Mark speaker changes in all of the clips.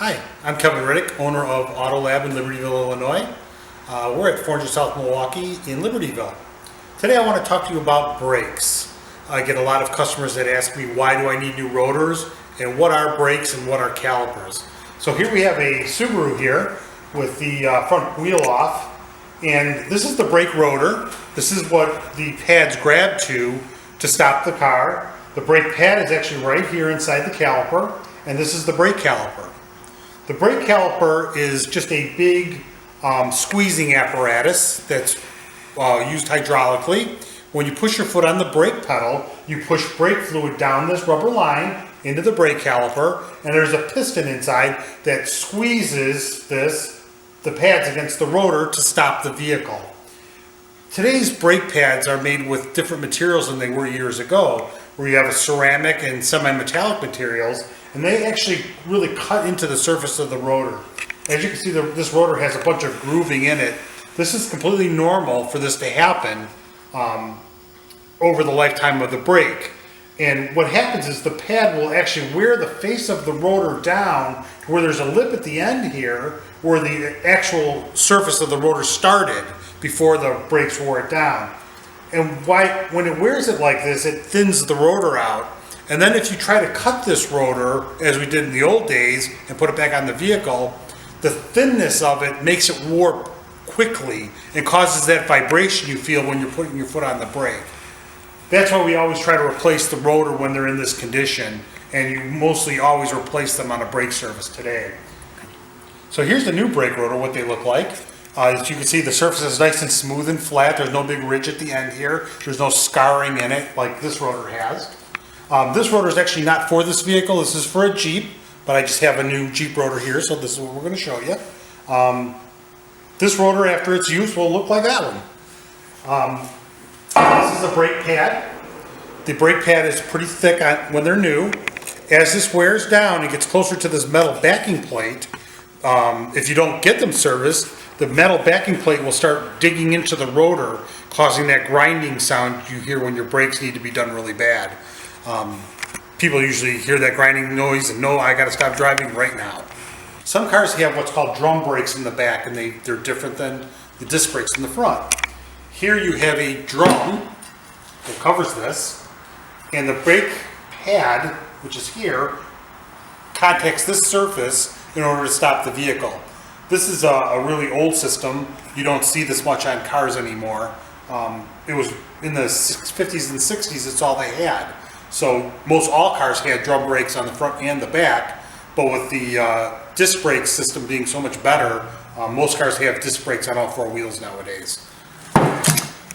Speaker 1: Hi, I'm Kevin Riddick, owner of Auto Lab in Libertyville, Illinois. We're at 400 South Milwaukee in Libertyville. Today I want to talk to you about brakes. I get a lot of customers that ask me, why do I need new rotors, and what are brakes and what are calipers? So here we have a Subaru here with the front wheel off, and this is the brake rotor. This is what the pads grab to stop the car. The brake pad is actually right here inside the caliper, and this is the brake caliper. The brake caliper is just a big squeezing apparatus that's used hydraulically. When you push your foot on the brake pedal, you push brake fluid down this rubber line into the brake caliper, and there's a piston inside that squeezes the pads against the rotor to stop the vehicle. Today's brake pads are made with different materials than they were years ago, where you have a ceramic and semi-metallic materials, and they actually really cut into the surface of the rotor. As you can see, this rotor has a bunch of grooving in it. This is completely normal for this to happen over the lifetime of the brake. And what happens is the pad will actually wear the face of the rotor down to where there's a lip at the end here where the actual surface of the rotor started before the brakes wore it down. And when it wears it like this, it thins the rotor out. And then if you try to cut this rotor, as we did in the old days, and put it back on the vehicle, the thinness of it makes it warp quickly and causes that vibration you feel when you're putting your foot on the brake. That's why we always try to replace the rotor when they're in this condition, and you mostly always replace them on a brake service today. So here's the new brake rotor, what they look like. As you can see, the surface is nice and smooth and flat. There's no big ridge at the end here. There's no scarring in it like this rotor has. This rotor is actually not for this vehicle. This is for a Jeep, but I just have a new Jeep rotor here, so this is what we're going to show you. This rotor, after its use, will look like that one. This is a brake pad. The brake pad is pretty thick when they're new. As this wears down and gets closer to this metal backing plate, if you don't get them serviced, the metal backing plate will start digging into the rotor, causing that grinding sound you hear when your brakes need to be done really bad. People usually hear that grinding noise and know I got to stop driving right now. Some cars have what's called drum brakes in the back, and they're different than the disc brakes in the front. Here you have a drum that covers this, and the brake pad, which is here, contacts this surface in order to stop the vehicle. This is a really old system. You don't see this much on cars anymore. It was in the 50s and 60s, it's all they had. So most all cars had drum brakes on the front and the back, but with the disc brake system being so much better, most cars have disc brakes on all four wheels nowadays.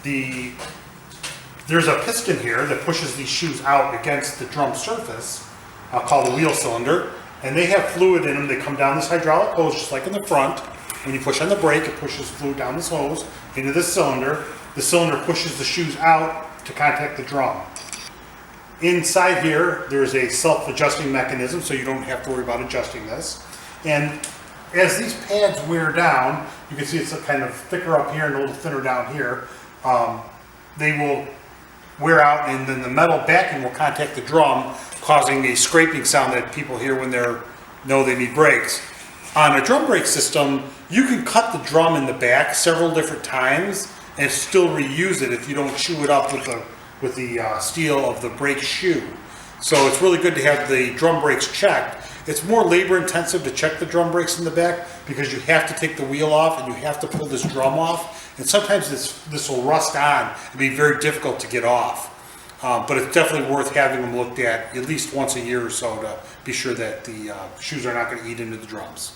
Speaker 1: There's a piston here that pushes these shoes out against the drum surface, called the wheel cylinder, and they have fluid in them. They come down this hydraulic hose just like in the front. When you push on the brake, it pushes fluid down this hose into this cylinder. The cylinder pushes the shoes out to contact the drum. Inside here, there's a self-adjusting mechanism, so you don't have to worry about adjusting this. And as these pads wear down, you can see it's kind of thicker up here and a little thinner down here. They will wear out, and then the metal backing will contact the drum, causing a scraping sound that people hear when they know they need brakes. On a drum brake system, you can cut the drum in the back several different times and still reuse it if you don't chew it up with the steel of the brake shoe. So it's really good to have the drum brakes checked. It's more labor intensive to check the drum brakes in the back because you have to take the wheel off and you have to pull this drum off. And sometimes this will rust on and be very difficult to get off. But it's definitely worth having them looked at least once a year or so to be sure that the shoes are not going to eat into the drums.